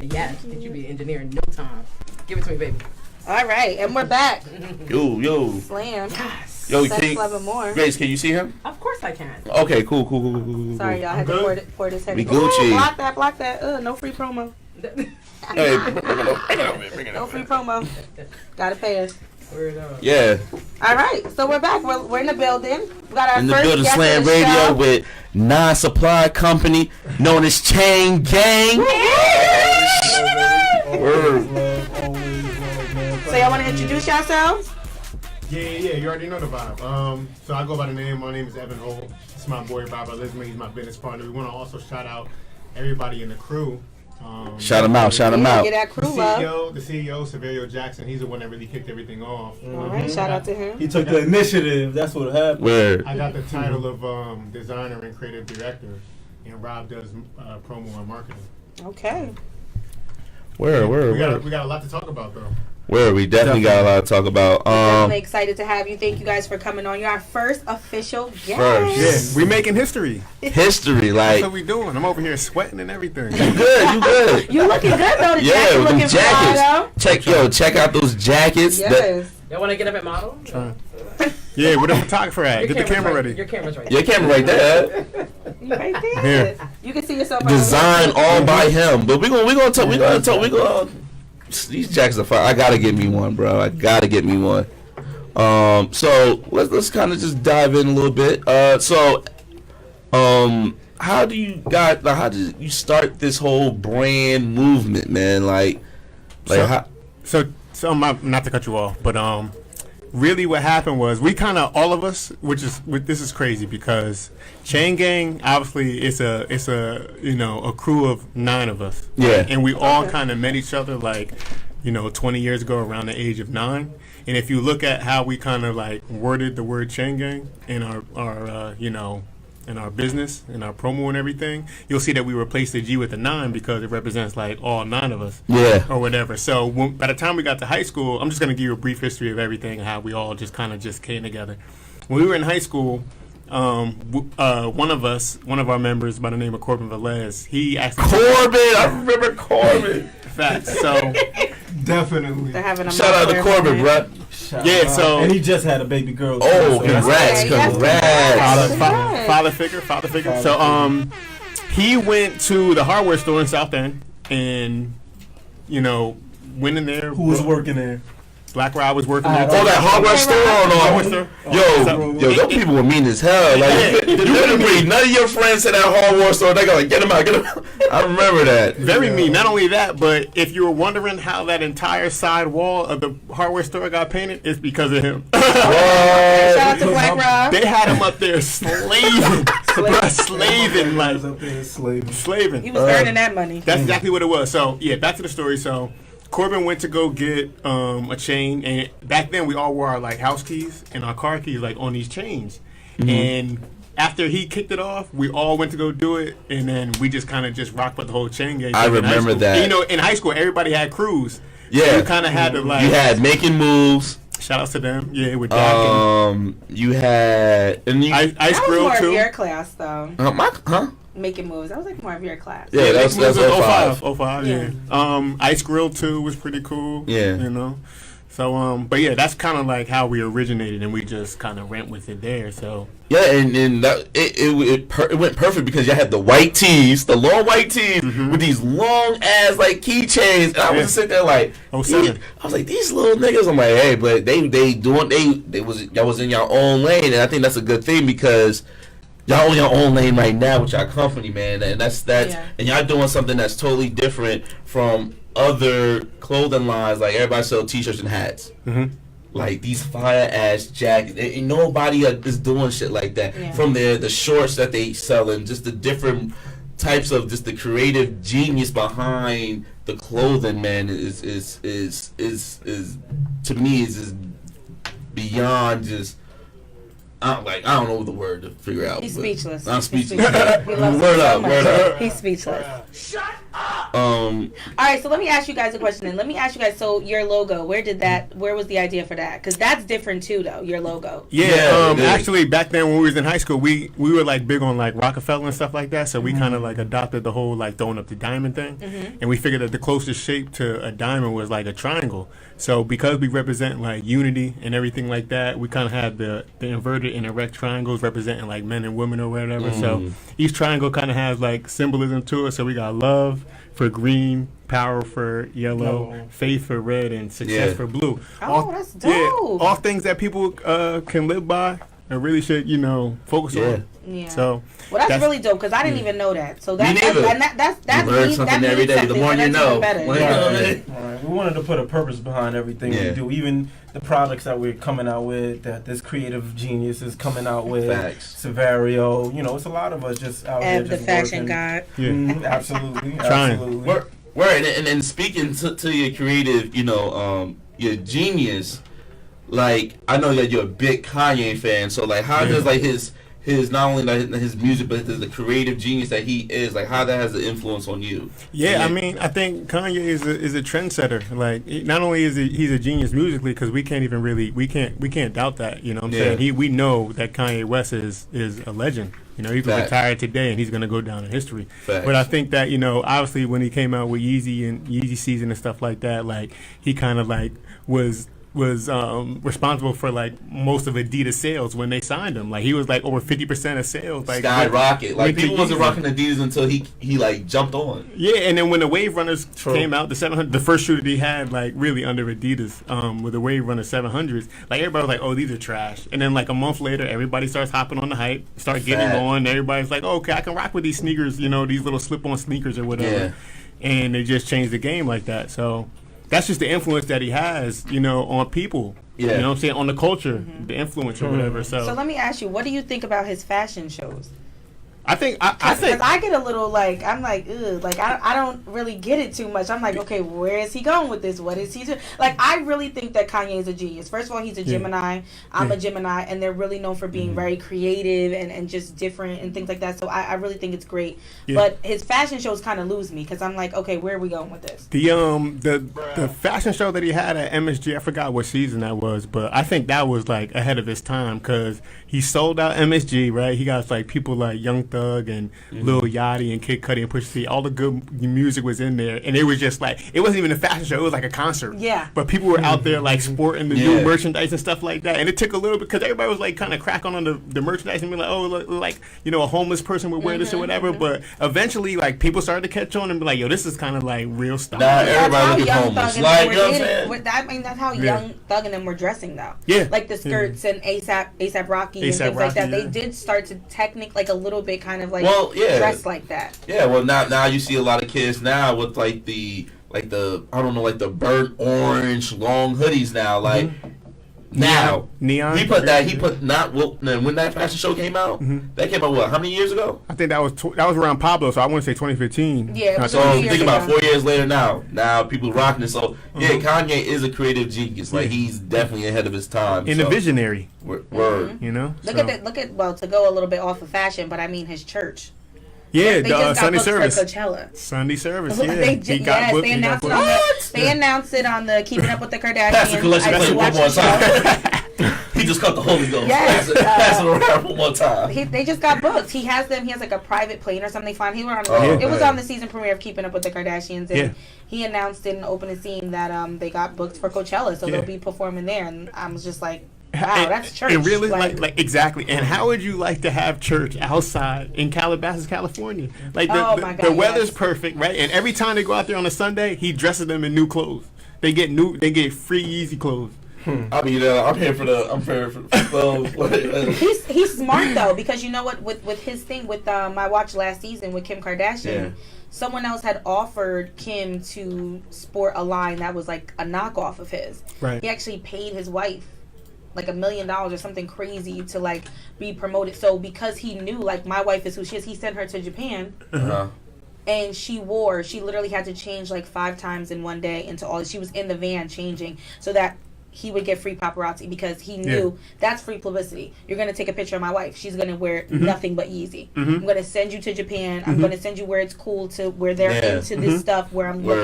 Yes, that you be an engineer in no time. Give it to me, baby. All right, and we're back. Yo. Slam. Yes. Yo, Sex, Love, and More. Grace, can you see him? Of course I can. Okay, cool. Sorry, y'all. I had to pour this heavy. We Gucci. Block that. No free promo. Hey, bring it No up. free promo. Gotta pay us. Yeah. All right, so we're back. We're in the building. We got our In the first building, guest Slam of the Radio show. with non-supply company known as Chain Gang. Word. So y'all want to introduce yourselves? Yeah, you already know the vibe. So I go by the name, my name is Evan Holt. It's my boy Bob Elizabeth, he's my business partner. We want to also shout out everybody in the crew. Shout him out. Get that crew love. The CEO, Severio Jackson, he's the one that really kicked everything off. All right, shout out to him. He took the initiative. That's what happened. Word. I got the title of designer and creative director, and Rob does promo and marketing. Okay. Word. We got a lot to talk about though. We definitely got a lot to talk about. Definitely excited to have you. Thank you guys for coming on. You're our first official guest. Yeah, we making history. History, That's like what we doing. I'm over here sweating and everything. you good. You looking good though. The Yeah, jacket with them looking fly, jackets. Check out those jackets. though. Yes. Y'all want to get up at model? Yeah, where the photographer at? Your Get the camera's camera right. ready. Your camera's right. Your camera right there. You right there. Here. You can see yourself. Designed all by him. But we gonna talk. These jackets are fire. I gotta get me one, bro. So let's kind of just dive in a little bit. How did you start this whole brand movement, man? Not to cut you off, but really what happened was we kind of all of us, this is crazy because Chain Gang obviously it's a a crew of 9 of us. Yeah. Right? And we all kind of met each other 20 years ago around the age of 9. And if you look at how we kind of worded the word Chain Gang in our in our business, in our promo and everything, you'll see that we replaced the G with the 9 because it represents all 9 of us. Yeah. Or whatever. So by the time we got to high school, I'm just going to give you a brief history of everything and how we all just kind of just came together. When we were in high school, one of our members by the name of Corbin Velez, he actually... I remember Corbin. Facts. So... Definitely. They're having a Shout out to Corbin, bro. Yeah, so... And he just had a baby girl. Oh, too, congrats. Father figure. So, he went to the hardware store in South End and, went in there. Who was working there? Black Rob was working there. Oh, that hardware store? Yo, those people were mean as hell. You couldn't bring none of your friends to that hardware store. They go get them out. I remember that. Very mean. Not only that, but if you were wondering how that entire side wall of the hardware store got painted, it's because of him. Shout out to Black Rob. They had him up there slaving. Slaving. He was earning that money. That's exactly what it was. So, yeah, back to the story. So, Corbin went to go get a chain, and back then we all wore our house keys and our car keys on these chains. Mm-hmm. And after he kicked it off, we all went to go do it, and then we just kind of just rocked with the whole chain gang. I remember that. And, in high school, everybody had crews. Yeah, so you kind of had to You had Making Moves. Shout outs to them. Yeah, with Jack. You had Ice Grill more too. Of your class though. Huh? Making Moves. That was more of your class. Yeah, that's 05. 05, yeah. Ice Grill 2 was pretty cool. Yeah. So, but yeah, that's kind of how we originated, and we just kind of went with it there. So yeah, and that it went perfect because you had the white tees, the long white tees with these long ass keychains, and I was just sitting there I was like, these little niggas. I'm like, hey, but y'all was in your own lane, and I think that's a good thing because y'all on your own lane right now with y'all company, man, and and y'all doing something that's totally different from other clothing lines. Everybody sell t-shirts and hats. Mm-hmm. These fire ass jackets. And nobody is doing shit like that. Yeah. From the shorts that they selling, just the different types of just the creative genius behind the clothing, man, is to me is beyond just. I don't know the word to figure out. He's speechless. I'm speechless. Word up. He's speechless. Shut up! All right, so let me ask you guys a question. And let me ask you guys. So your logo, where was the idea for that? Because that's different too, though. Your logo. Yeah, actually, back then when we was in high school, we were like big on like Rockefeller and stuff like that. So we kind of like adopted the whole like throwing up the diamond thing, and we figured that the closest shape to a diamond was like a triangle. So because we represent like unity and everything like that, we kind of had the inverted and erect triangles representing like men and women or whatever. So each triangle kind of has like symbolism to it. So we got love for green, power for yellow, faith for red, and success for blue. Oh, that's dope. Yeah, all things that people can live by and really should, focus on. Yeah. So that's really dope because I didn't even know that. So that's you learn something every day. The more you know. Right. We wanted to put a purpose behind everything we do, even the products that we're coming out with, that this creative genius is coming out with. Severio, it's a lot of us just out there just the fashion working. god. Yeah, absolutely. Word. And speaking to your creative, your genius. Like, I know that you're a big Kanye fan, so like, how does like his not only like his music, but the creative genius that he is, like, how that has an influence on you? Yeah, I mean, I think Kanye is a trendsetter. Like, not only is he's a genius musically, because we can't doubt that. You know what I'm saying? We know that Kanye West is a legend. He's retired today, and he's going to go down in history. But I think that, obviously when he came out with Yeezy and Yeezy Season and stuff like that, like, he kind of like was responsible for like most of Adidas sales when they signed him. Like, he was like over 50% of sales. Like, skyrocket. Like, people wasn't rocking Adidas until he like jumped on. Yeah, and then when the Wave Runners came out, the 700, the first shoe that he had like really under Adidas, with the Wave Runner 700s, like everybody was like, oh, these are trash. And then like a month later, everybody starts hopping on the hype, start getting on. Everybody's like, oh, okay, I can rock with these sneakers, these little slip-on sneakers or whatever. Yeah. And they just changed the game like that. So that's just the influence that he has, on people. Yeah. You know what I'm saying? On the culture, the influence or whatever. So let me ask you, what do you think about his fashion shows? I think because I get a little like, I'm like, ugh, like I don't really get it too much. I'm like, okay, where is he going with this? What is he doing? Like, I really think that Kanye is a genius. First of all, he's a Gemini. I'm a Gemini, and they're really known for being very creative and just different and things like that. So I really think it's great. Yeah. But his fashion shows kind of lose me because I'm like, okay, where are we going with this? The fashion show that he had at MSG, I forgot what season that was, but I think that was like ahead of his time because he sold out MSG, right? He got like people like Young Thug and Lil Yachty and Kid Cudi and Pusha T. All the good music was in there, and it was just like, it wasn't even a fashion show; it was like a concert. Yeah. But people were out there like sporting the new merchandise and stuff like that, and it took a little bit because everybody was like kind of cracking on the merchandise and be like, oh, like a homeless person would wear this or whatever. But eventually, like, people started to catch on and be like, yo, this is kind of like real stuff. Nah, everybody looking homeless. Like, you know what I'm saying? I mean, that's how Young Thug and them were dressing though. Yeah. Like the skirts and ASAP Rocky and things like that. They did start to like a little bit kind of like dress like that. Yeah, well now you see a lot of kids now with like the I don't know, like the burnt orange long hoodies now, like now neon. When that fashion show came out, that came out what? How many years ago? I think that was around Pablo, so I want to say 2015. Yeah. So think about 4 years later now people rocking it. So Kanye is a creative genius. Like, he's definitely ahead of his time. And a visionary. Word. Look at to go a little bit off of fashion, but I mean his church. Yeah, they just Sunday got service. For Coachella. Sunday service. Yeah, they announced it on the Keeping Up with the Kardashians. Pastor Collection play it one more time. He just cut the Holy Ghost. Yes, pass it around one more time. They just got booked. He has like a private plane or something. He went on. It was on the season premiere of Keeping Up with the Kardashians, and he announced in the opening scene that they got booked for Coachella, so they'll be performing there. And I was just like, wow, that's church. And really, like exactly. And how would you like to have church outside in Calabasas, California? Like the weather's perfect, right? And every time they go out there on a Sunday, he dresses them in new clothes. They get free Yeezy clothes. I mean, I'm here for the clothes. He's smart though, because you know what, with his thing with I watched last season with Kim Kardashian. Yeah. Someone else had offered Kim to sport a line that was like a knockoff of his. Right. He actually paid his wife like $1 million or something crazy to like be promoted. So because he knew like my wife is who she is, he sent her to Japan. And she literally had to change like 5 times in one day she was in the van changing so that he would get free paparazzi because he knew that's free publicity. You're going to take a picture of my wife. She's going to wear nothing but Yeezy. I'm going to send you to Japan. I'm going to send you where it's cool to where they're into this stuff where I'm looking